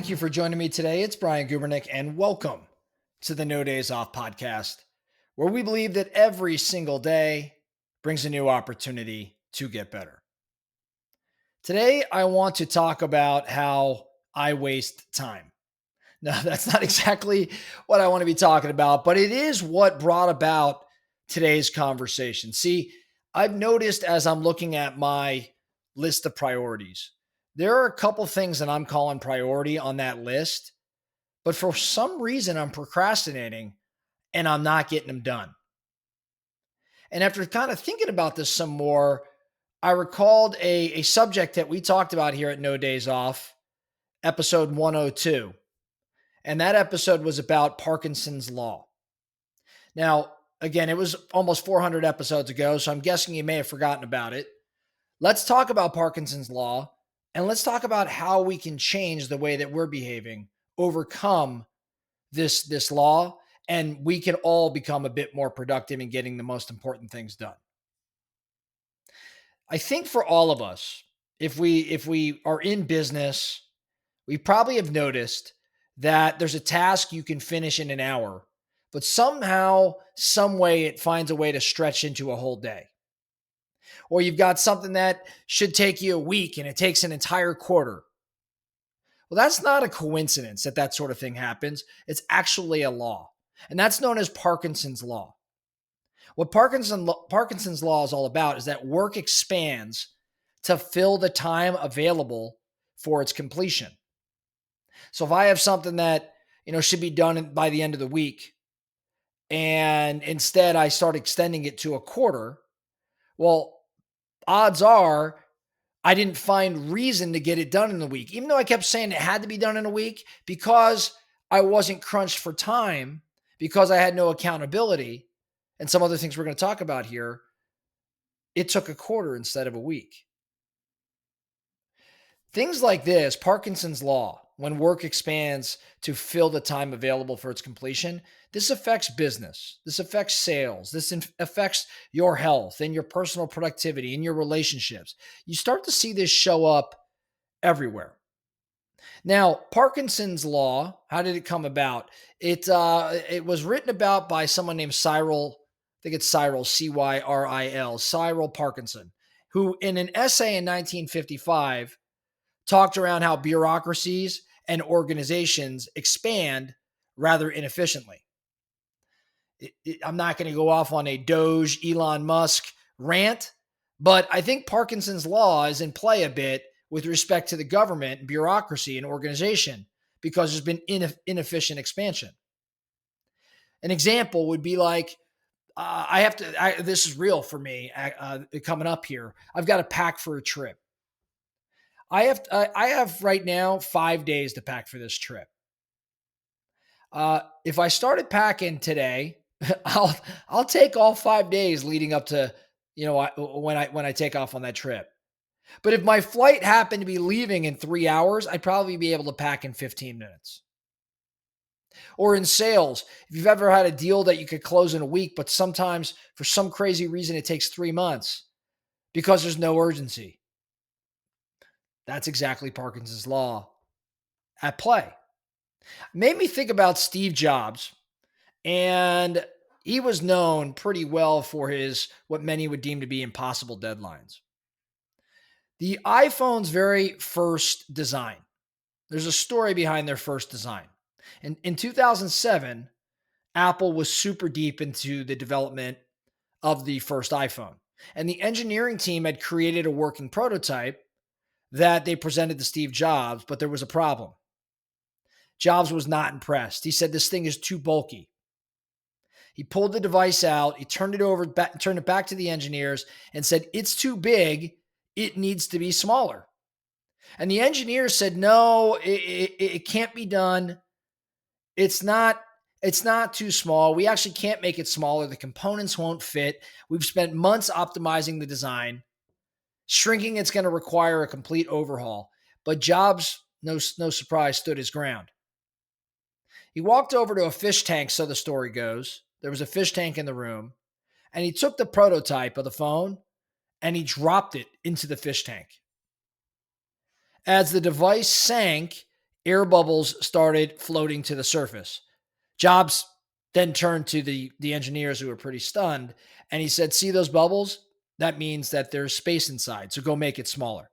Thank you for joining me today. It's Brian Gubernick, and welcome to the No Days Off podcast, where we believe that every single day brings a new opportunity to get better. Today, I want to talk about how I waste time. Now, that's not exactly what I want to be talking about, but it is what brought about today's conversation. See, I've noticed as I'm looking at my list of priorities, there are a couple things that I'm calling priority on that list, but for some reason, I'm procrastinating and I'm not getting them done. And after kind of thinking about this some more, I recalled a subject that we talked about here at No Days Off, episode 102. And that episode was about Parkinson's Law. Now, again, it was almost 400 episodes ago, so I'm guessing you may have forgotten about it. Let's talk about Parkinson's Law, and let's talk about how we can change the way that we're behaving, overcome this law, and we can all become a bit more productive in getting the most important things done. I think for all of us, if we are in business, we probably have noticed that there's a task you can finish in an hour, but somehow, some way it finds a way to stretch into a whole day. Or you've got something that should take you a week and it takes an entire quarter. Well, that's not a coincidence that that sort of thing happens. It's actually a law. And that's known as Parkinson's Law. What Parkinson's Law is all about is that work expands to fill the time available for its completion. So if I have something that, should be done by the end of the week, and instead I start extending it to a quarter, well, odds are I didn't find reason to get it done in the week, even though I kept saying it had to be done in a week, because I wasn't crunched for time, because I had no accountability, and some other things we're going to talk about here. It took a quarter instead of a week. Things like this, Parkinson's Law, when work expands to fill the time available for its completion, this affects business. This affects sales. This affects your health and your personal productivity and your relationships. You start to see this show up everywhere. Now, Parkinson's Law, how did it come about? It was written about by someone named Cyril, I think it's Cyril, Cyril, Cyril Parkinson, who in an essay in 1955 talked around how bureaucracies and organizations expand rather inefficiently. I'm not going to go off on a Doge Elon Musk rant, but I think Parkinson's Law is in play a bit with respect to the government, bureaucracy, and organization, because there's been inefficient expansion. An example would be like, this is real for me coming up here. I've got to pack for a trip. I have right now 5 days to pack for this trip. If I started packing today, I'll take all 5 days leading up to, when I take off on that trip. But if my flight happened to be leaving in 3 hours, I'd probably be able to pack in 15 minutes. Or in sales, if you've ever had a deal that you could close in a week, but sometimes for some crazy reason it takes 3 months because there's no urgency. That's exactly Parkinson's Law at play. Made me think about Steve Jobs, and he was known pretty well for his what many would deem to be impossible deadlines. The iPhone's very first design, there's a story behind their first design. In 2007, Apple was super deep into the development of the first iPhone, and the engineering team had created a working prototype that they presented to Steve Jobs, but there was a problem. Jobs was not impressed. He said, "This thing is too bulky." He pulled the device out, he turned it back to the engineers and said, "It's too big. It needs to be smaller." And the engineers said, "No, it can't be done. It's not too small. We actually can't make it smaller. The components won't fit. We've spent months optimizing the design. Shrinking it's going to require a complete overhaul." But Jobs, no surprise, stood his ground. He walked over to a fish tank, so the story goes. There was a fish tank in the room, and he took the prototype of the phone and he dropped it into the fish tank. As the device sank, air bubbles started floating to the surface. Jobs then turned to the engineers who were pretty stunned, and he said, "See those bubbles? That means that there's space inside. So go make it smaller."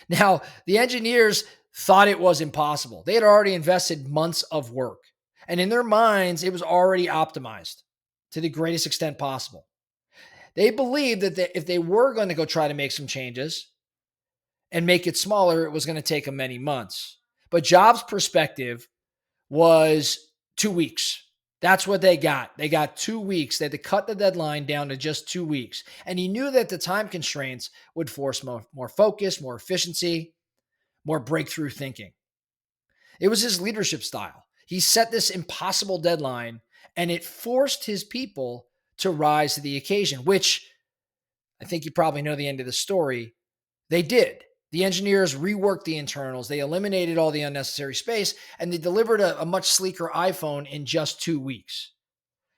Now, the engineers thought it was impossible. They had already invested months of work, and in their minds, it was already optimized to the greatest extent possible. They believed that if they were going to go try to make some changes and make it smaller, it was going to take them many months. But Jobs' perspective was 2 weeks. That's what they got. They got 2 weeks. They had to cut the deadline down to just 2 weeks. And he knew that the time constraints would force more focus, more efficiency, more breakthrough thinking. It was his leadership style. He set this impossible deadline and it forced his people to rise to the occasion, which I think you probably know the end of the story. They did. The engineers reworked the internals, they eliminated all the unnecessary space, and they delivered a much sleeker iPhone in just 2 weeks.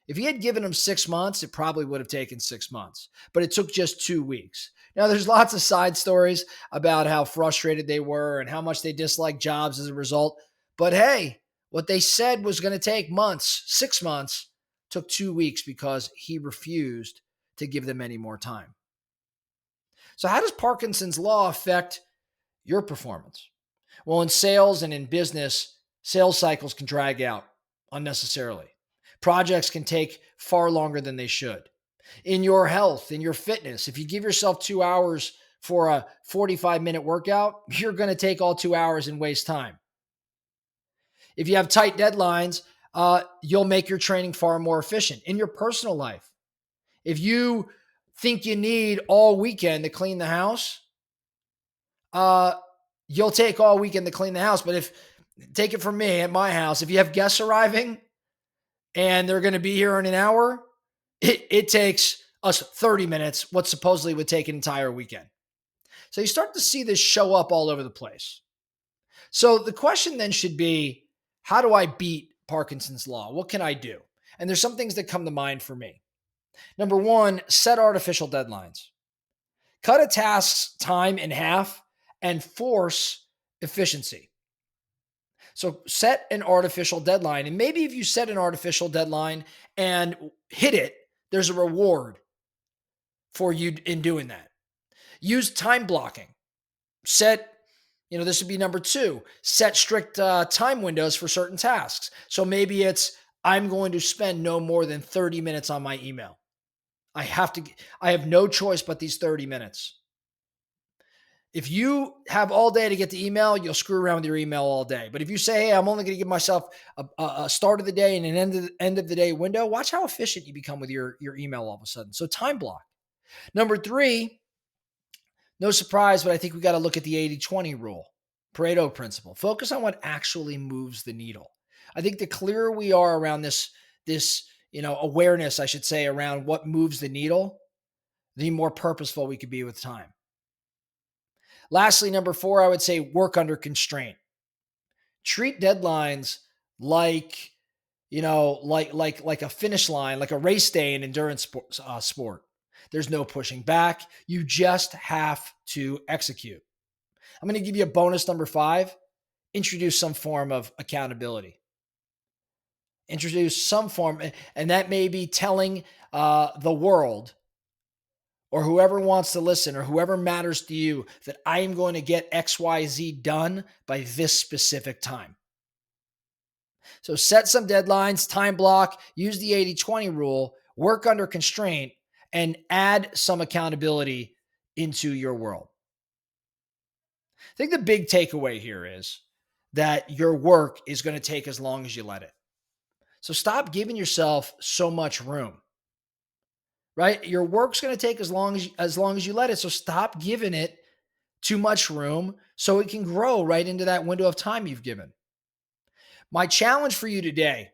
If he had given them 6 months, it probably would have taken 6 months, but it took just 2 weeks. Now, there's lots of side stories about how frustrated they were and how much they disliked Jobs as a result. But hey, what they said was going to take months, 6 months, took 2 weeks because he refused to give them any more time. So, how does Parkinson's law affect your performance? Well, in sales and in business, sales cycles can drag out unnecessarily. Projects can take far longer than they should. In your health, in your fitness, if you give yourself 2 hours for a 45-minute workout, you're going to take all 2 hours and waste time. If you have tight deadlines, you'll make your training far more efficient. In your personal life, if you think you need all weekend to clean the house, you'll take all weekend to clean the house. But take it from me at my house, if you have guests arriving and they're going to be here in an hour, it takes us 30 minutes, what supposedly would take an entire weekend. So you start to see this show up all over the place. So the question then should be, how do I beat Parkinson's law? What can I do? And there's some things that come to mind for me. Number one, set artificial deadlines. Cut a task's time in half and force efficiency. So set an artificial deadline. And maybe if you set an artificial deadline and hit it, there's a reward for you in doing that. Use time blocking. This would be number two, set strict time windows for certain tasks. So maybe it's, I'm going to spend no more than 30 minutes on my email. I have no choice but these 30 minutes. If you have all day to get the email, you'll screw around with your email all day. But if you say, hey, I'm only going to give myself a start of the day and an end of the day window, watch how efficient you become with your email all of a sudden. So time block. Number three, no surprise, but I think we got to look at the 80-20 rule, Pareto principle. Focus on what actually moves the needle. I think the clearer we are around this awareness, I should say, around what moves the needle, the more purposeful we could be with time. Lastly, number four, I would say work under constraint. Treat deadlines like a finish line, like a race day in endurance sport. There's no pushing back. You just have to execute. I'm going to give you a bonus number 5. Introduce some form of accountability. Introduce some form, and that may be telling the world or whoever wants to listen or whoever matters to you that I am going to get XYZ done by this specific time. So set some deadlines, time block, use the 80-20 rule, work under constraint, and add some accountability into your world. I think the big takeaway here is that your work is going to take as long as you let it. So stop giving yourself so much room. Right? Your work's going to take as long as you let it. So stop giving it too much room so it can grow right into that window of time you've given. My challenge for you today,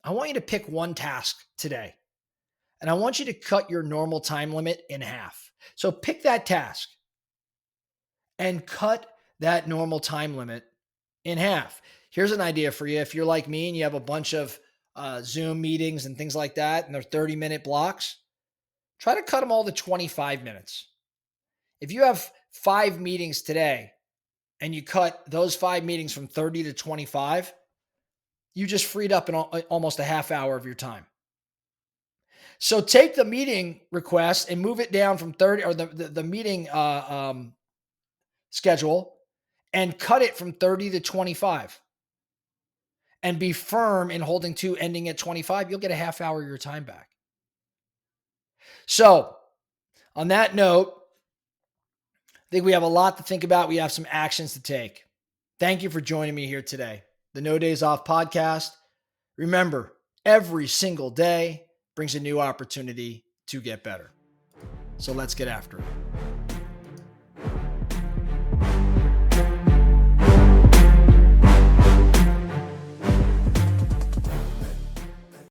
I want you to pick one task today. And I want you to cut your normal time limit in half. So pick that task and cut that normal time limit in half. Here's an idea for you. If you're like me and you have a bunch of Zoom meetings and things like that, and they're 30-minute blocks, try to cut them all to 25 minutes. If you have 5 meetings today, and you cut those 5 meetings from 30 to 25, you just freed up almost a half hour of your time. So take the meeting request and move it down from 30, or the meeting schedule, and cut it from 30 to 25, and be firm in holding to ending at 25. You'll get a half hour of your time back. So on that note, I think we have a lot to think about. We have some actions to take. Thank you for joining me here today. The No Days Off podcast. Remember, every single day brings a new opportunity to get better. So let's get after it.